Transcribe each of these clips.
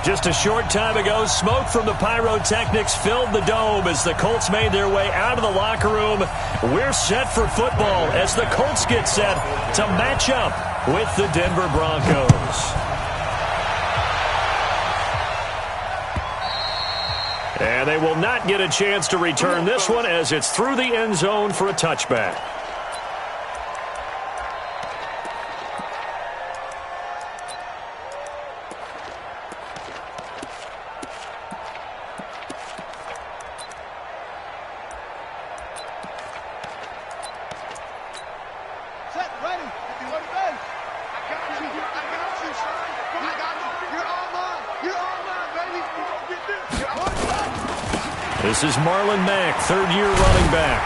Just a short time ago, smoke from the pyrotechnics filled the dome as the Colts made their way out of the locker room. We're set for football as the Colts get set to match up with the Denver Broncos. And they will not get a chance to return this one as it's through the end zone for a touchback. This is Marlon Mack, third-year running back.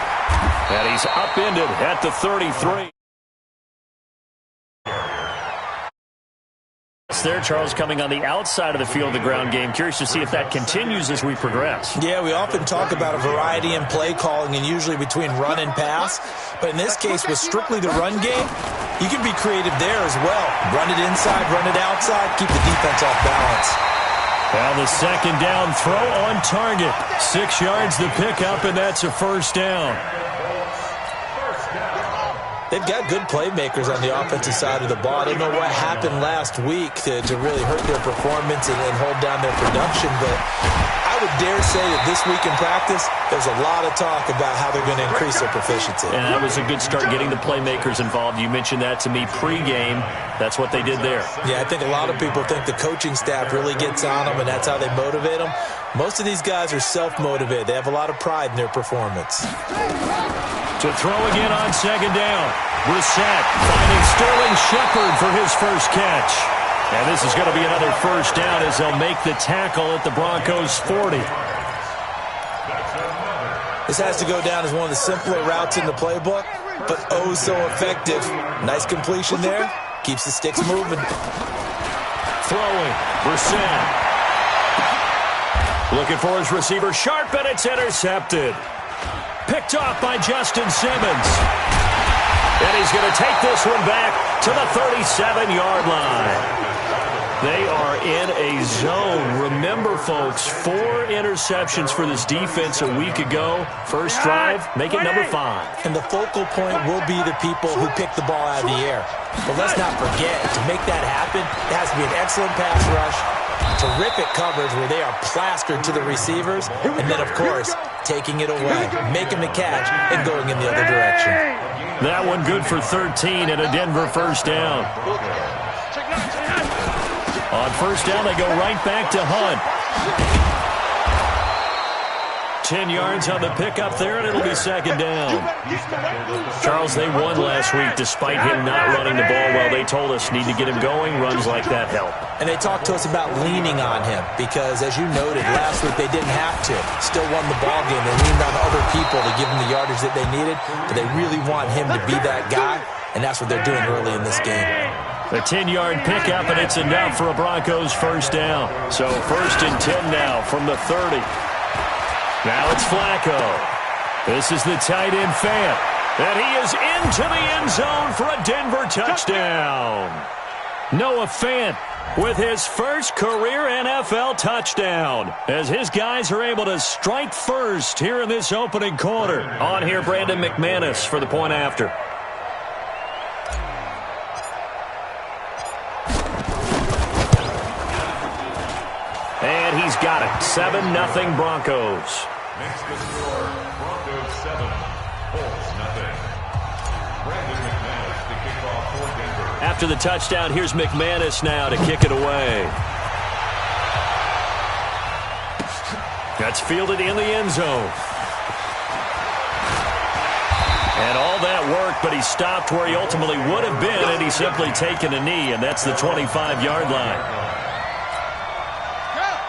And he's upended at the 33. There, Charles, coming on the outside of the field, the ground game. Curious to see if that continues as we progress. Yeah, we often talk about a variety in play calling and usually between run and pass. But in this case, with strictly the run game, you can be creative there as well. Run it inside, run it outside, keep the defense off balance. Now the second down throw on target. 6 yards the pickup, and that's a first down. They've got good playmakers on the offensive side of the ball. I don't know what happened last week to really hurt their performance and hold down their production, but I would dare say that this week in practice, there's a lot of talk about how they're going to increase their proficiency. And that was a good start, getting the playmakers involved. You mentioned that to me pregame. That's what they did there. Yeah, I think a lot of people think the coaching staff really gets on them, and that's how they motivate them. Most of these guys are self-motivated. They have a lot of pride in their performance. To throw again on second down. Brissett finding Sterling Shepard for his first catch. And this is going to be another first down as they'll make the tackle at the Broncos' 40. This has to go down as one of the simpler routes in the playbook, but oh so effective. Nice completion there. Keeps the sticks moving. Throwing. Brissett. Looking for his receiver. Sharp, and it's intercepted. Picked off by Justin Simmons. And he's going to take this one back to the 37-yard line. They are in a zone. Remember, folks, 4 interceptions for this defense a week ago. First drive, make it number 5. And the focal point will be the people who pick the ball out of the air. But let's not forget, to make that happen, it has to be an excellent pass rush, terrific coverage where they are plastered to the receivers, and then, of course, taking it away, making the catch, and going in the other direction. That one good for 13 and a Denver first down. On first down, they go right back to Hunt. 10 yards on the pickup there, and it'll be second down. Charles, they won last week despite him not running the ball well. They told us need to get him going. Runs like that help. And they talked to us about leaning on him because, as you noted, last week they didn't have to. Still won the ball game. They leaned on other people to give them the yardage that they needed, but they really want him to be that guy, and that's what they're doing early in this game. A 10-yard pickup, and it's enough for a Broncos first down. So first and 10 now from the 30. Now it's Flacco. This is the tight end Fant. And he is into the end zone for a Denver touchdown. Noah Fant with his first career NFL touchdown as his guys are able to strike first here in this opening quarter. On here, Brandon McManus for the point after. And he's got it. 7-0 Broncos. Next to score, Broncos 7, Colts 0. Brandon McManus to kick off for Denver. After the touchdown, here's McManus now to kick it away. That's fielded in the end zone. And all that work, but he stopped where he ultimately would have been, and he's simply taken a knee, and that's the 25-yard line.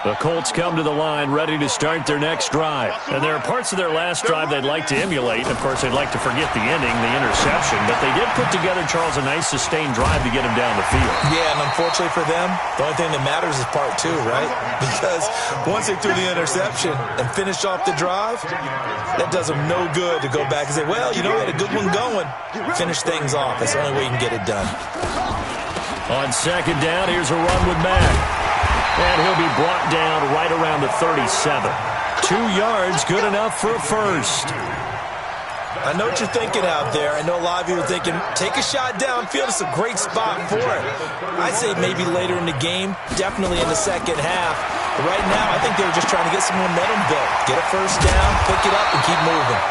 The Colts come to the line ready to start their next drive. And there are parts of their last drive they'd like to emulate. Of course, they'd like to forget the ending, the interception. But they did put together, Charles, a nice sustained drive to get him down the field. Yeah, and unfortunately for them, the only thing that matters is part 2, right? Because once they threw the interception and finished off the drive, that does them no good to go back and say, well, you know, we had a good one going. Finish things off. That's the only way you can get it done. On second down, here's a run with Mack. And he'll be brought down right around the 37. 2 yards, good enough for a first. I know what you're thinking out there. I know a lot of you are thinking, take a shot downfield. It's a great spot for it. I'd say maybe later in the game, definitely in the second half. But right now, I think they were just trying to get some momentum built. Get a first down, pick it up, and keep moving.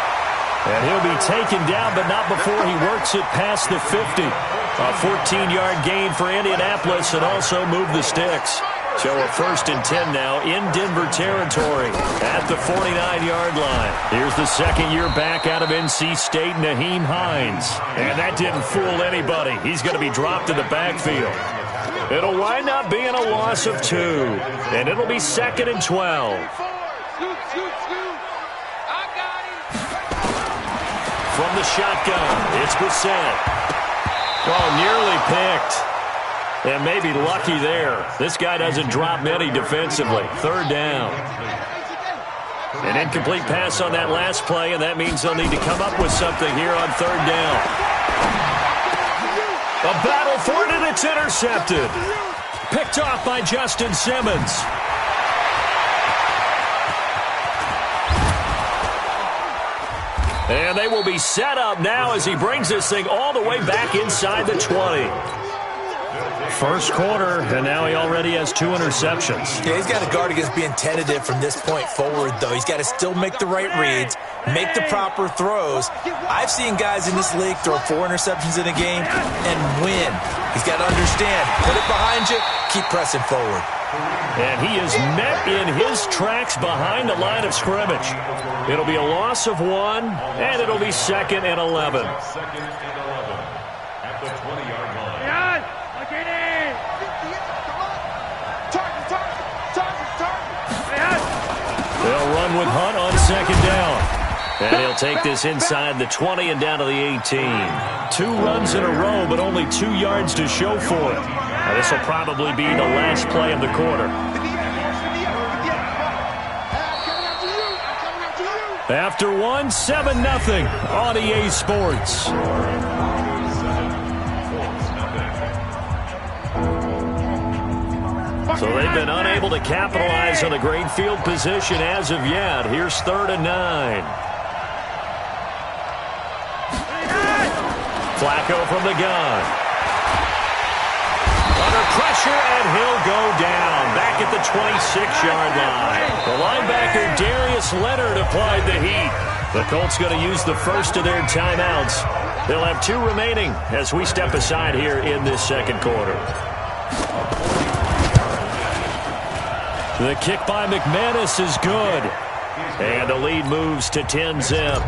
And he'll be taken down, but not before he works it past the 50. A 14-yard gain for Indianapolis and also move the sticks. So a 1st and 10 now in Denver territory at the 49-yard line. Here's the second-year back out of NC State, Nyheim Hines. And that didn't fool anybody. He's going to be dropped in the backfield. It'll wind up being a loss of 2. And it'll be 2nd and 12. From the shotgun, it's Brissett. Oh, nearly picked. And maybe lucky there. This guy doesn't drop many defensively. 3rd down. An incomplete pass on that last play, and that means they'll need to come up with something here on 3rd down. A battle for it, and it's intercepted. Picked off by Justin Simmons. And they will be set up now as he brings this thing all the way back inside the 20. First quarter, and now he already has 2 interceptions. Yeah, he's got to guard against being tentative from this point forward, though. He's got to still make the right reads, make the proper throws. I've seen guys in this league throw 4 interceptions in a game and win. He's got to understand, put it behind you, keep pressing forward. And he is met in his tracks behind the line of scrimmage. It'll be a loss of 1, and it'll be 2nd and 11. 2nd and 11 at the 20-yard line. They'll run with Hunt on 2nd down. And he'll take this inside the 20 and down to the 18. 2 runs in a row, but only 2 yards to show for it. Now, this will probably be the last play of the quarter. After 1, 7-0 on EA Sports. So they've been unable to capitalize on a great field position as of yet. Here's 3rd and 9. Flacco from the gun. Under pressure, and he'll go down. Back at the 26-yard line. The linebacker, Darius Leonard, applied the heat. The Colts going to use the first of their timeouts. They'll have 2 remaining as we step aside here in this second quarter. The kick by McManus is good. And the lead moves to 10-zip.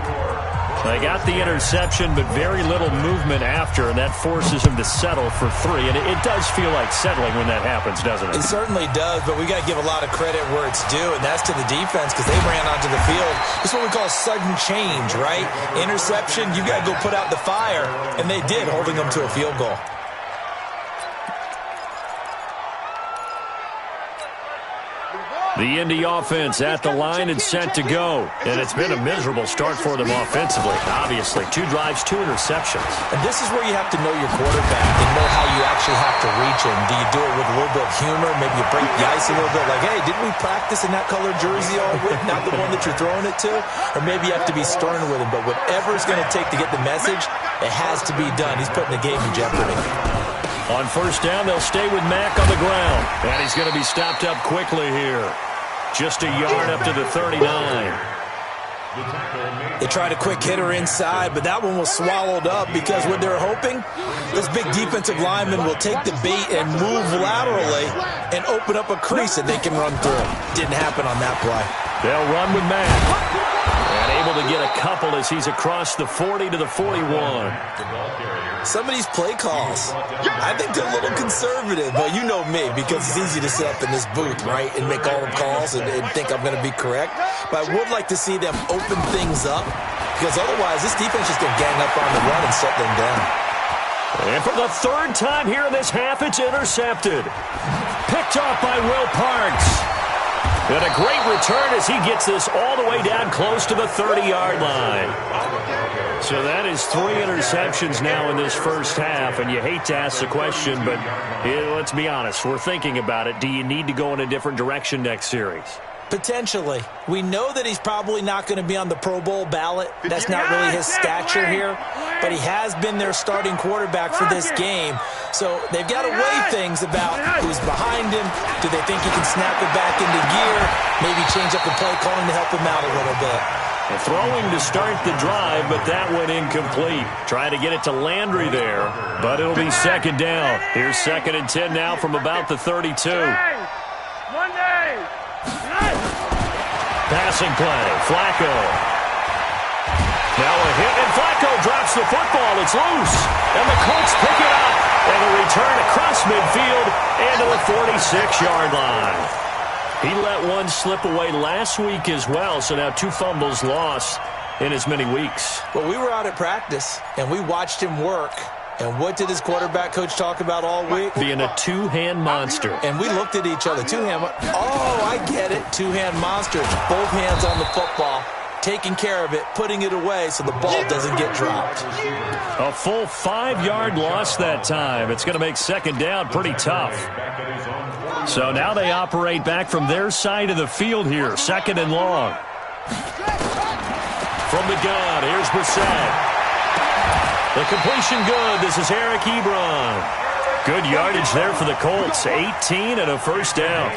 They got the interception, but very little movement after, and that forces him to settle for 3. And it does feel like settling when that happens, doesn't it? It certainly does, but we got to give a lot of credit where it's due, and that's to the defense because they ran onto the field. It's what we call sudden change, right? Interception, you got to go put out the fire, and they did, holding them to a field goal. The Indy offense at the line and set to go. And it's been a miserable start for them offensively. Obviously, 2 drives, 2 interceptions. And this is where you have to know your quarterback and know how you actually have to reach him. Do you do it with a little bit of humor? Maybe you break the ice a little bit like, hey, didn't we practice in that color jersey all week? Not the one that you're throwing it to? Or maybe you have to be stern with him. But whatever it's going to take to get the message, it has to be done. He's putting the game in jeopardy. On 1st down, they'll stay with Mack on the ground. And he's going to be stopped up quickly here. Just a yard up to the 39. They tried a quick hitter inside, but that one was swallowed up because what they're hoping, this big defensive lineman will take the bait and move laterally and open up a crease that they can run through. Didn't happen on that play. They'll run with Mack. And able to get a couple as he's across the 40 to the 41. Some of these play calls, I think they're a little conservative, but you know me, because it's easy to sit up in this booth, right, and make all the calls and think I'm going to be correct. But I would like to see them open things up, because otherwise this defense is going to gang up on the run and shut them down. And for the 3rd time here in this half, it's intercepted. Picked off by Will Parks. And a great return as he gets this all the way down close to the 30-yard line. So that is 3 interceptions now in this first half, and you hate to ask the question, but let's be honest, we're thinking about it. Do you need to go in a different direction next series? Potentially. We know that he's probably not going to be on the Pro Bowl ballot. That's not really his stature here. But he has been their starting quarterback for this game. So they've got to weigh things about who's behind him. Do they think he can snap it back into gear? Maybe change up the play calling to help him out a little bit. Throwing to start the drive, but that went incomplete. Trying to get it to Landry there, but it'll be second down. Here's 2nd and 10 now from about the 32. Passing play, Flacco. Now a hit, and Flacco drops the football. It's loose, and the Colts pick it up. And a return across midfield and to the 46-yard line. He let one slip away last week as well, so now 2 fumbles lost in as many weeks. Well, we were out at practice, and we watched him work. And what did his quarterback coach talk about all week? Being a two-hand monster. And we looked at each other. Oh, I get it. Two-hand monster. Both hands on the football, taking care of it, putting it away so the ball doesn't get dropped. A full 5-yard loss that time. It's going to make second down pretty tough. So now they operate back from their side of the field here. 2nd and long. From the gun, here's Brissett. The completion good. This is Eric Ebron. Good yardage there for the Colts. 18 and a first down.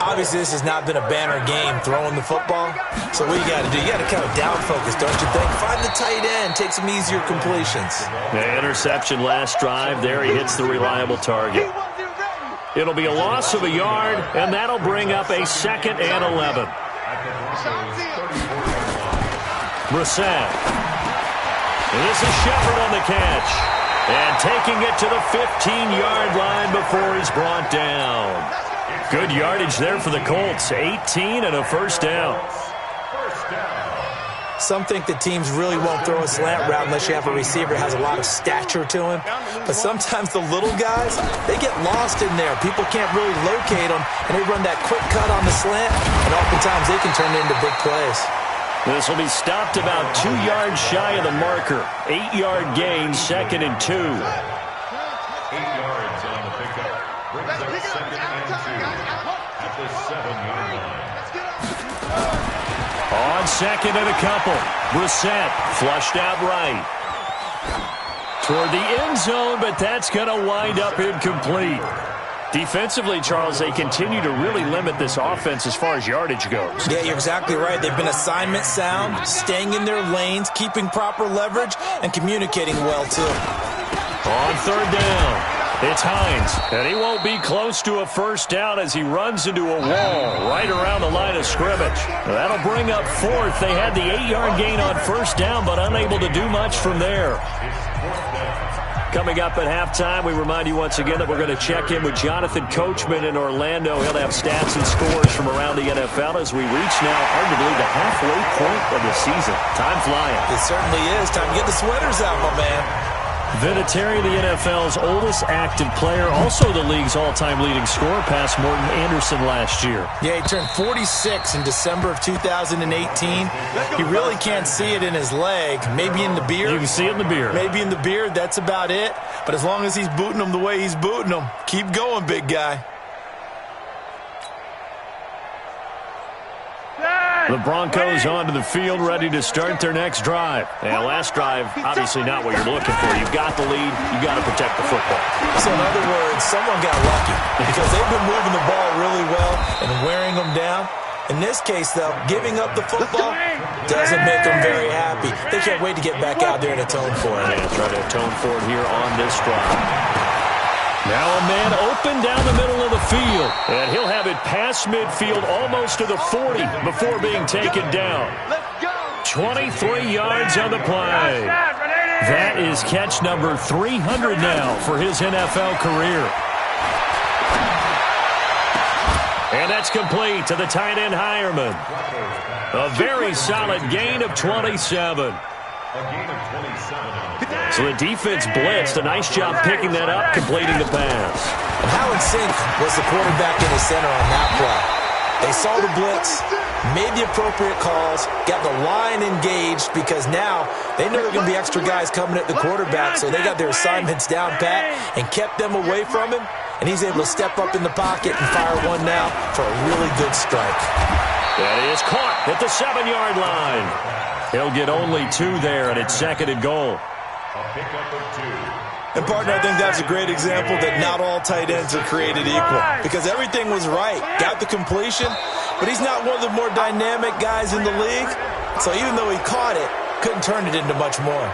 Obviously, this has not been a banner game throwing the football. So what you got to do? You got to kind of down focus, don't you think? Find the tight end. Take some easier completions. The interception last drive. There he hits the reliable target. It'll be a loss of a yard, and that'll bring up a 2nd and 11. Brissett. This is Shepard on the catch. And taking it to the 15-yard line before he's brought down. Good yardage there for the Colts. 18 and a first down. Some think that teams really won't throw a slant route unless you have a receiver that has a lot of stature to him. But sometimes the little guys, they get lost in there. People can't really locate them, and they run that quick cut on the slant, and oftentimes they can turn it into big plays. This will be stopped about 2 yards shy of the marker. 8-yard gain, 2nd and 2. 8 yards on the pickup. Brings up 2nd and 2 at the 7-yard line. On 2nd and a couple. Brissett flushed out right. Toward the end zone, but that's going to wind up incomplete. Defensively, Charles, they continue to really limit this offense as far as yardage goes. Yeah, you're exactly right. They've been assignment sound, staying in their lanes, keeping proper leverage, and communicating well, too. On 3rd down, it's Hines, and he won't be close to a first down as he runs into a wall right around the line of scrimmage. That'll bring up 4th. They had the 8-yard gain on first down, but unable to do much from there. Coming up at halftime, we remind you once again that we're going to check in with Jonathan Coachman in Orlando. He'll have stats and scores from around the NFL as we reach now arguably the halfway point of the season. Time flying. It certainly is. Time to get the sweaters out, my man. Vinatieri, the NFL's oldest active player, also the league's all-time leading scorer, past Morton Anderson last year. Yeah, he turned 46 in December of 2018. He really can't see it in his leg. Maybe in the beard. You can see it in the beard. Maybe in the beard. That's about it. But as long as he's booting them the way he's booting them, keep going, big guy. The Broncos onto the field, ready to start their next drive. And last drive, obviously not what you're looking for. You've got the lead. You've got to protect the football. So in other words, someone got lucky because they've been moving the ball really well and wearing them down. In this case, though, giving up the football doesn't make them very happy. They can't wait to get back out there and atone for it. Yeah, try to atone for it here on this drive. Now a man open down the middle of the field, and he'll have it past midfield almost to the 40 before being taken down. 23 yards on the play. That is catch number 300 now for his NFL career. And that's complete to the tight end Hireman. A very solid gain of 27. A gain of 27 on the day. So the defense blitzed. A nice job picking that up, completing the pass. And how in sync was the quarterback in the center on that play? They saw the blitz, made the appropriate calls, got the line engaged because now they know there are going to be extra guys coming at the quarterback, so they got their assignments down pat and kept them away from him, and he's able to step up in the pocket and fire one now for a really good strike. That is caught at the 7-yard line. He'll get only 2 there, and it's 2nd and goal. A pickup of 2. And, partner, I think that's a great example that not all tight ends are created equal because everything was right. Got the completion, but he's not one of the more dynamic guys in the league. So even though he caught it, couldn't turn it into much more.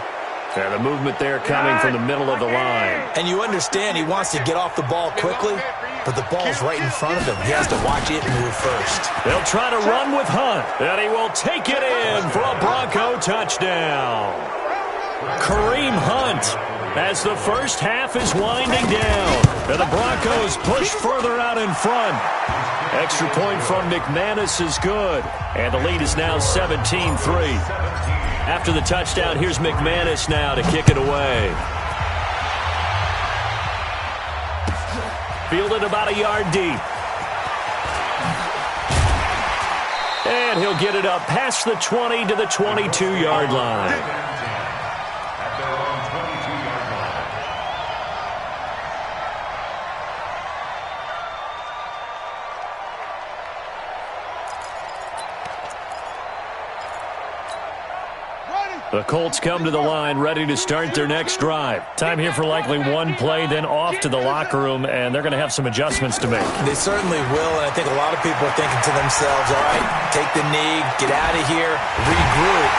Yeah, the movement there coming from the middle of the line. And you understand he wants to get off the ball quickly, but the ball's right in front of him. He has to watch it and move first. They'll try to run with Hunt, and he will take it in for a Bronco touchdown. Kareem Hunt, as the first half is winding down, and the Broncos push further out in front. Extra point from McManus is good, and the lead is now 17-3. After the touchdown, here's McManus now to kick it away. Fielded about a yard deep. And he'll get it up past the 20 to the 22-yard line. The Colts come to the line, ready to start their next drive. Time here for likely one play, then off to the locker room, and they're going to have some adjustments to make. They certainly will, and I think a lot of people are thinking to themselves, all right, take the knee, get out of here, regroup.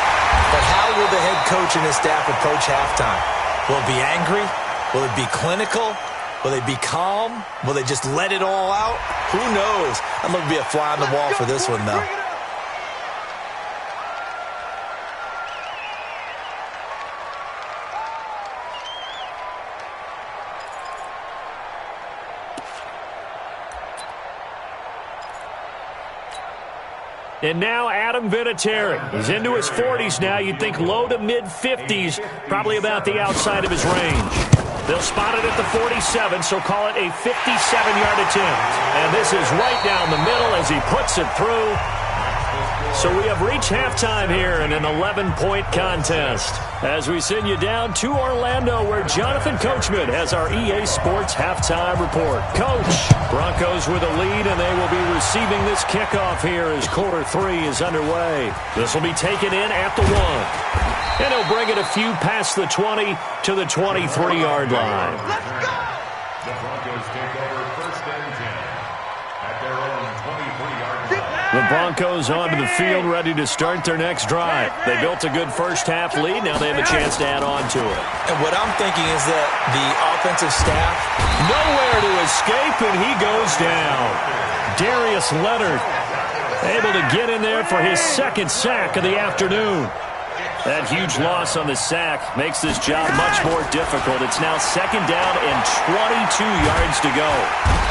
But how will the head coach and his staff approach halftime? Will it be angry? Will it be clinical? Will they be calm? Will they just let it all out? Who knows? I'd love to be a fly on the wall for this one, though. And now Adam Vinatieri. He's into his 40s now. You'd think low to mid-50s, probably about the outside of his range. They'll spot it at the 47, so call it a 57-yard attempt. And this is right down the middle as he puts it through. So we have reached halftime here in an 11-point contest. As we send you down to Orlando, where Jonathan Coachman has our EA Sports halftime report. Coach, Broncos with a lead, and they will be receiving this kickoff here as quarter 3 is underway. This will be taken in at the 1. And he'll bring it a few past the 20 to the 23-yard line. Let's go! The Broncos take over 1st and 10 at their own 23-yard line. The Broncos onto the field, ready to start their next drive. They built a good first-half lead. Now they have a chance to add on to it. And what I'm thinking is that the offensive staff, nowhere to escape, and he goes down. Darius Leonard able to get in there for his 2nd sack of the afternoon. That huge loss on the sack makes this job much more difficult. It's now 2nd down and 22 yards to go.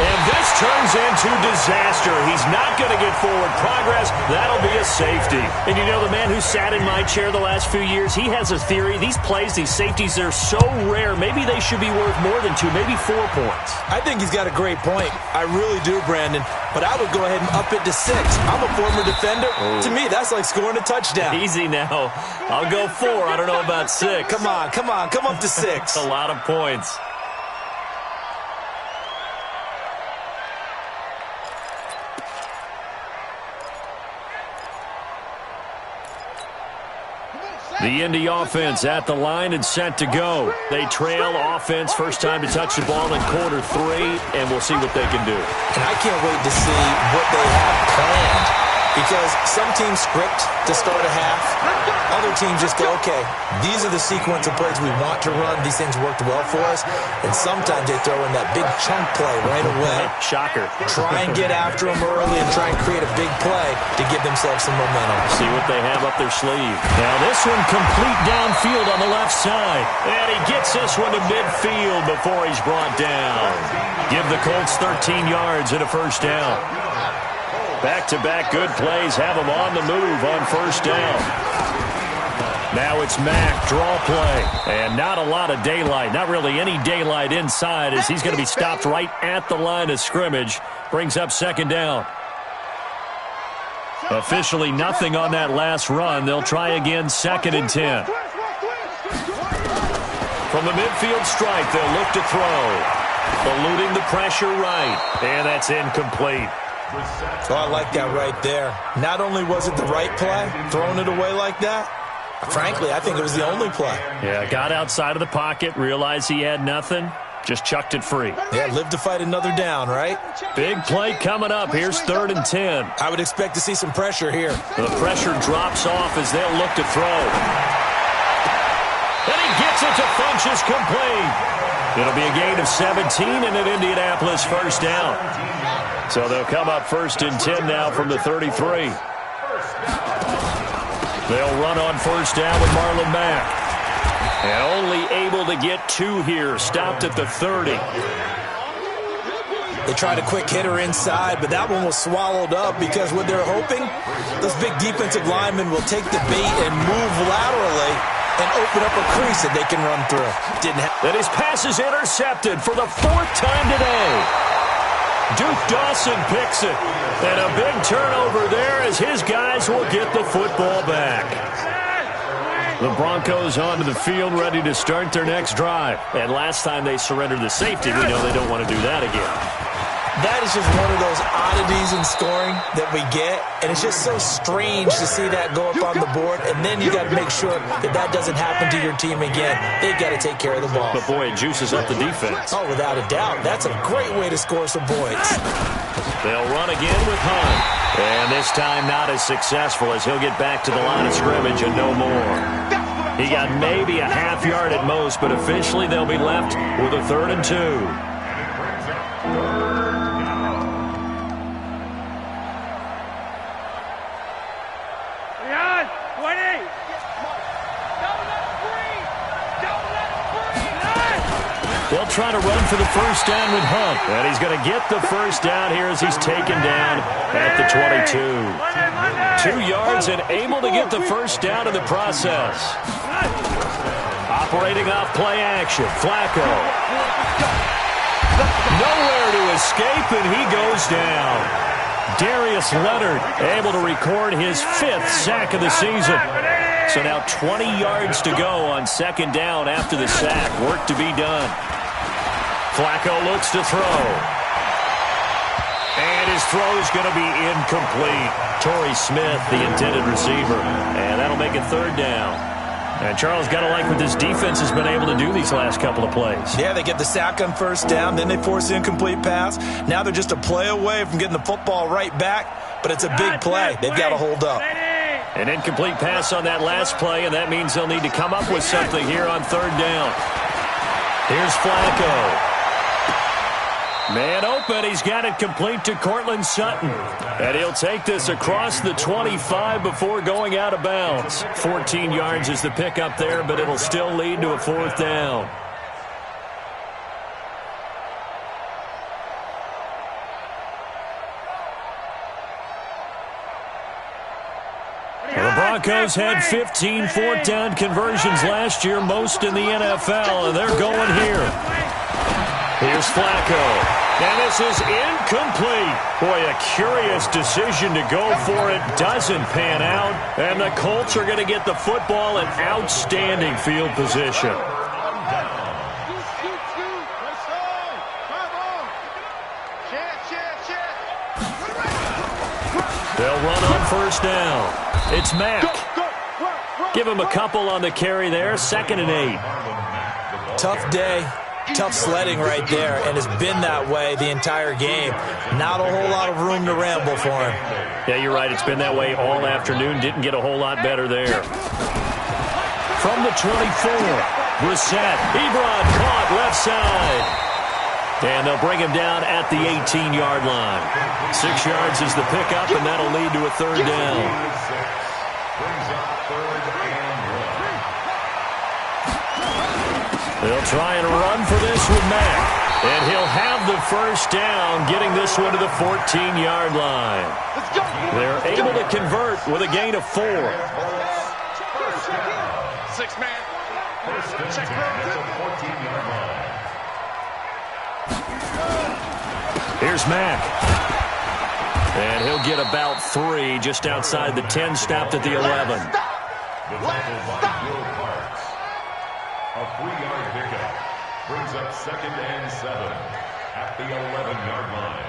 And this turns into disaster. He's not going to get forward progress. That'll be a safety. And you know, the man who sat in my chair the last few years, he has a theory. These plays, these safeties, they're so rare. Maybe they should be worth more than 2, maybe 4 points. I think he's got a great point. I really do, Brandon. But I would go ahead and up it to 6. I'm a former defender. To me, that's like scoring a touchdown. Easy now. I'll go 4. I don't know about 6. Come on. Come up to 6. A lot of points. The Indy offense at the line and set to go. They trail offense, first time to touch the ball in quarter 3, and we'll see what they can do. And I can't wait to see what they have planned. Because some teams script to start a half. Other teams just go, okay, these are the sequence of plays we want to run. These things worked well for us. And sometimes they throw in that big chunk play right away. Shocker. Try and get after them early and try and create a big play to give themselves some momentum. See what they have up their sleeve. Now this one complete downfield on the left side. And he gets this one to midfield before he's brought down. Give the Colts 13 yards and a first down. Back-to-back good plays have them on the move on first down. Now it's Mack, draw play. And not a lot of daylight, not really any daylight inside as he's going to be stopped right at the line of scrimmage. Brings up second down. Officially nothing on that last run. They'll try again, 2nd and 10. From the midfield stripe, they'll look to throw. Eluding the pressure right. And that's incomplete. Oh, I like that right there. Not only was it the right play, throwing it away like that, frankly, I think it was the only play. Yeah, got outside of the pocket, realized he had nothing, just chucked it free. Yeah, live to fight another down, right? Big play coming up. Here's 3rd and 10. I would expect to see some pressure here. The pressure drops off as they'll look to throw. And he gets it to Funchess, complete. It'll be a gain of 17 and an Indianapolis first down. So they'll come up 1st and 10 now from the 33. They'll run on 1st down with Marlon Mack. And only able to get 2 here. Stopped at the 30. They tried a quick hitter inside, but that one was swallowed up because what they're hoping, those big defensive linemen will take the bait and move laterally and open up a crease that they can run through. Didn't happen. And his pass is intercepted for the 4th time today. Duke Dawson picks it. And a big turnover there as his guys will get the football back. The Broncos onto the field ready to start their next drive. And last time they surrendered the safety, we know they don't want to do that again. That is just one of those oddities in scoring that we get, and it's just so strange to see that go up on the board, and then you got to make sure that that doesn't happen to your team again. They've got to take care of the ball. But, boy, it juices up the defense. Oh, without a doubt. That's a great way to score some points. They'll run again with Hunt. And this time not as successful as he'll get back to the line of scrimmage and no more. He got maybe a half yard at most, but officially they'll be left with a 3rd and 2. They'll try to run for the first down with Hunt. And he's going to get the first down here as he's taken down at the 22. 2 yards and able to get the first down in the process. Operating off play action. Flacco. Nowhere to escape, and he goes down. Darius Leonard able to record his 5th sack of the season. So now 20 yards to go on 2nd down after the sack. Work to be done. Flacco looks to throw. And his throw's going to be incomplete. Torrey Smith, the intended receiver. And that'll make it 3rd down. And Charles, got to like what this defense has been able to do these last couple of plays. Yeah, they get the sack on 1st down, then they force the incomplete pass. Now they're just a play away from getting the football right back, but it's a big play. They've got to hold up. An incomplete pass on that last play, and that means they'll need to come up with something here on 3rd down. Here's Flacco. Man open, he's got it complete to Cortland Sutton. And he'll take this across the 25 before going out of bounds. 14 yards is the pickup there, but it'll still lead to a 4th down. The Broncos had 15 4th down conversions last year, most in the NFL, and they're going here. Here's Flacco. And this is incomplete. Boy, a curious decision to go for it. Doesn't pan out. And the Colts are going to get the football in outstanding field position. They'll run on 1st down. It's Mack. Give him a couple on the carry there. 2nd and 8. Tough day. Tough sledding right there, and it's been that way the entire game. Not a whole lot of room to ramble for him. Yeah, you're right. It's been that way all afternoon. Didn't get a whole lot better there. From the 24, Brissett. Ebron caught left side. And they'll bring him down at the 18-yard line. 6 yards is the pickup, and that'll lead to a 3rd down. They'll try and run for this with Mack. And he'll have the first down, getting this one to the 14-yard line. They're able to convert with a gain of 4. First and 10 at the 14-yard line. Here's Mack. And he'll get about 3 just outside the 10, stopped at the 11. The tackle by Will Parks. A 3-yard pickup brings up 2nd and 7 at the 11-yard line.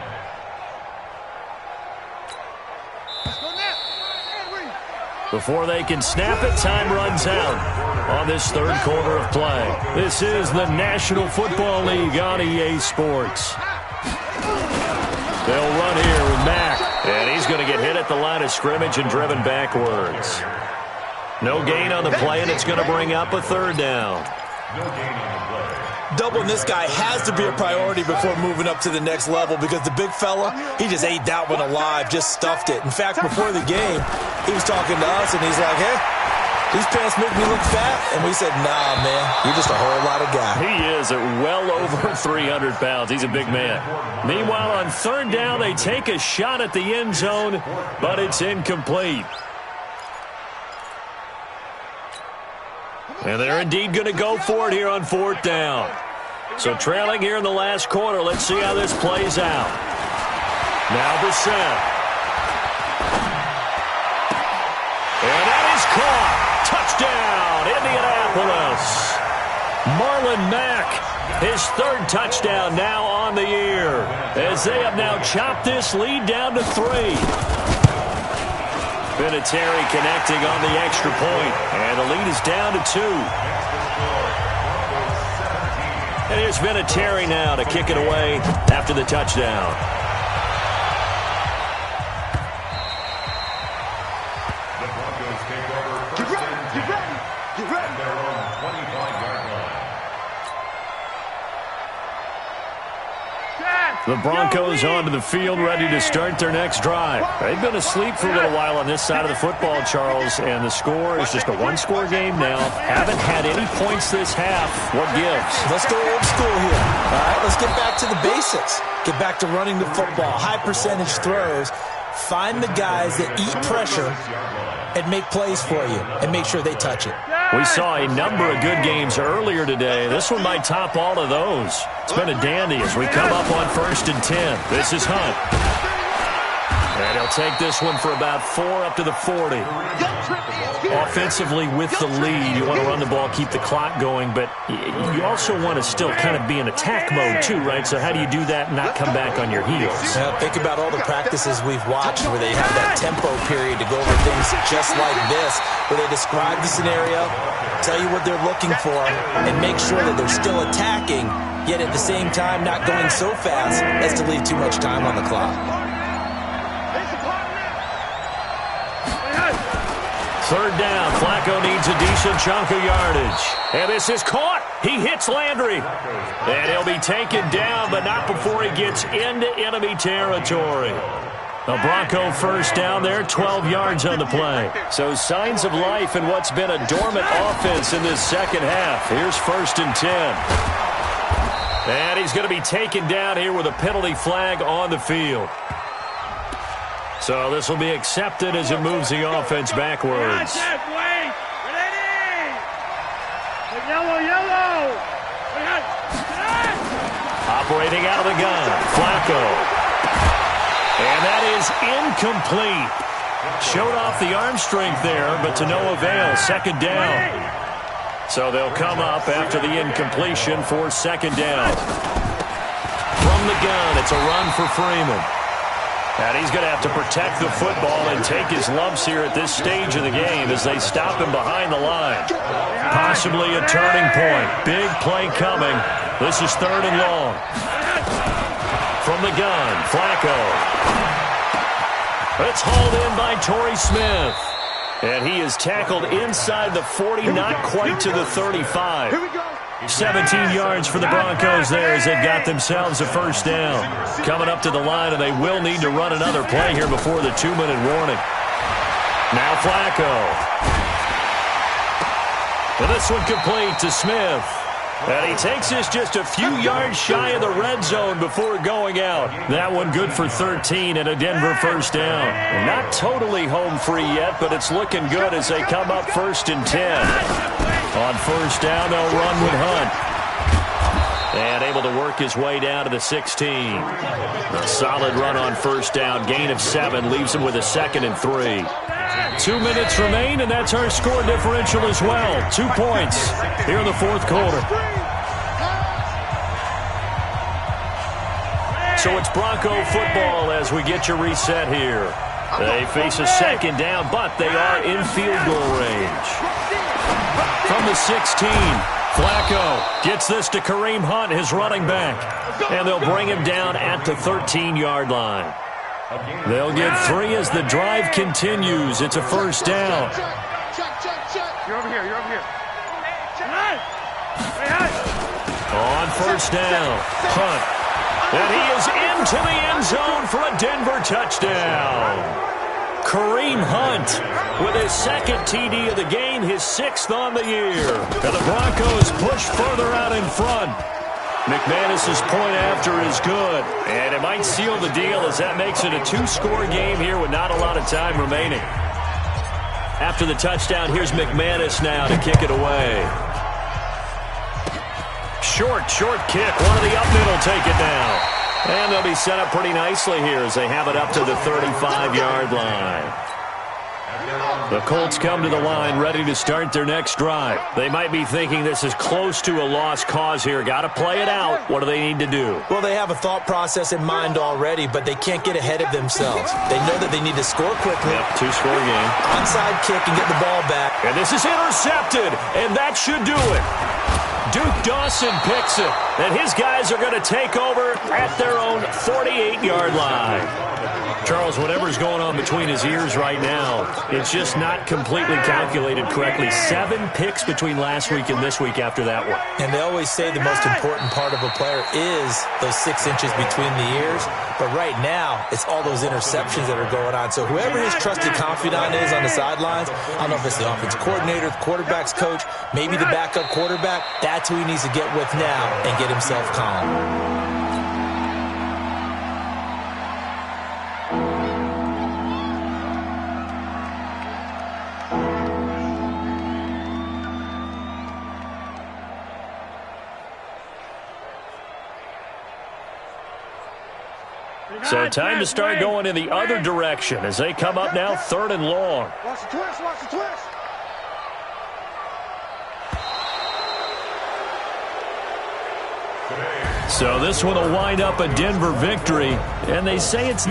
Before they can snap it, time runs out on this third quarter of play. This is the National Football League on EA Sports. They'll run here with Mack, and he's going to get hit at the line of scrimmage and driven backwards. No gain on the play, and it's going to bring up a 3rd down. No gain on the play. Doubling this guy has to be a priority before moving up to the next level because the big fella, he just ate that one alive, just stuffed it. In fact, before the game, he was talking to us, and he's like, hey, these pants make me look fat. And we said, nah, man, you're just a whole lot of guy. He is at well over 300 pounds. He's a big man. Meanwhile, on 3rd down, they take a shot at the end zone, but it's incomplete. And they're indeed going to go for it here on 4th down. So trailing here in the last quarter, let's see how this plays out. Now Brissett. And that is caught. Touchdown, Indianapolis. Marlon Mack, his 3rd touchdown now on the year, as they have now chopped this lead down to 3. Vinatieri connecting on the extra point, and the lead is down to 2. And here's Vinatieri now to kick it away after the touchdown. The Broncos take over 1st and 10 at their own 25-yard line. The Broncos onto the field, ready to start their next drive. They've been asleep for a little while on this side of the football, Charles, and the score is just a 1-score game now. Haven't had any points this half. What gives? Let's go old school here. All right, let's get back to the basics. Get back to running the football, high percentage throws. Find the guys that eat pressure and make plays for you and make sure they touch it. We saw a number of good games earlier today. This one might top all of those. It's been a dandy as we come up on 1st and 10. This is Hunt. And he'll take this one for about 4 up to the 40. Offensively with the lead, you want to run the ball, keep the clock going, but you also want to still kind of be in attack mode too, right? So how do you do that and not come back on your heels? Now, think about all the practices we've watched where they have that tempo period to go over things just like this, where they describe the scenario, tell you what they're looking for, and make sure that they're still attacking, yet at the same time not going so fast as to leave too much time on the clock. 3rd down. Flacco needs a decent chunk of yardage. And this is caught. He hits Landry. And he'll be taken down, but not before he gets into enemy territory. A Bronco 1st down there, 12 yards on the play. So signs of life in what's been a dormant offense in this second half. Here's 1st and 10. And he's going to be taken down here with a penalty flag on the field. So this will be accepted as it moves the offense backwards. Operating out of the gun, Flacco. And that is incomplete. Showed off the arm strength there, but to no avail. 2nd down. So they'll come up after the incompletion for 2nd down. From the gun, it's a run for Freeman. And he's going to have to protect the football and take his lumps here at this stage of the game as they stop him behind the line. Possibly a turning point. Big play coming. This is 3rd and long. From the gun, Flacco. It's hauled in by Torrey Smith. And he is tackled inside the 40, not quite to the 35. 17 yards for the Broncos there as they've got themselves a 1st down. Coming up to the line, and they will need to run another play here before the 2-minute warning. Now Flacco. And this one complete to Smith. And he takes this just a few yards shy of the red zone before going out. That one good for 13 and a Denver 1st down. And not totally home free yet, but it's looking good as they come up 1st and 10. On first down, they'll run with Hunt. And able to work his way down to the 16. A solid run on first down. Gain of 7 leaves him with a 2nd and 3. 2 minutes remain, and that's our score differential as well. 2 points here in the fourth quarter. So it's Bronco football as we get you reset here. They face a 2nd down, but they are in field goal range. From the 16, Flacco gets this to Kareem Hunt, his running back. And they'll bring him down at the 13-yard line. They'll get 3 as the drive continues. It's a first down. You're over here. You're over here. On first down, Hunt. And he is into the end zone for a Denver touchdown. Kareem Hunt with his 2nd TD of the game, his 6th on the year. And the Broncos push further out in front. McManus's point after is good. And it might seal the deal as that makes it a 2-score game here with not a lot of time remaining. After the touchdown, here's McManus now to kick it away. Short kick. One of the up middle take it now. And they'll be set up pretty nicely here as they have it up to the 35-yard line. The Colts come to the line ready to start their next drive. They might be thinking this is close to a lost cause here. Got to play it out. What do they need to do? Well, they have a thought process in mind already, but they can't get ahead of themselves. They know that they need to score quickly. Yep, 2-score game. Onside kick and get the ball back. And this is intercepted, and that should do it. Duke Dawson picks it, and his guys are going to take over at their own 48-yard line. Charles, whatever's going on between his ears right now, it's just not completely calculated correctly. 7 picks between last week and this week after that one. And they always say the most important part of a player is those 6 inches between the ears. But right now, it's all those interceptions that are going on. So whoever his trusted confidant is on the sidelines, I don't know if it's the offensive coordinator, the quarterback's coach, maybe the backup quarterback, that's who he needs to get with now and get himself calm. So time to start going in the other direction as they come up now 3rd and long. Watch the twist, watch the twist. So this one will wind up a Denver victory, and they say it's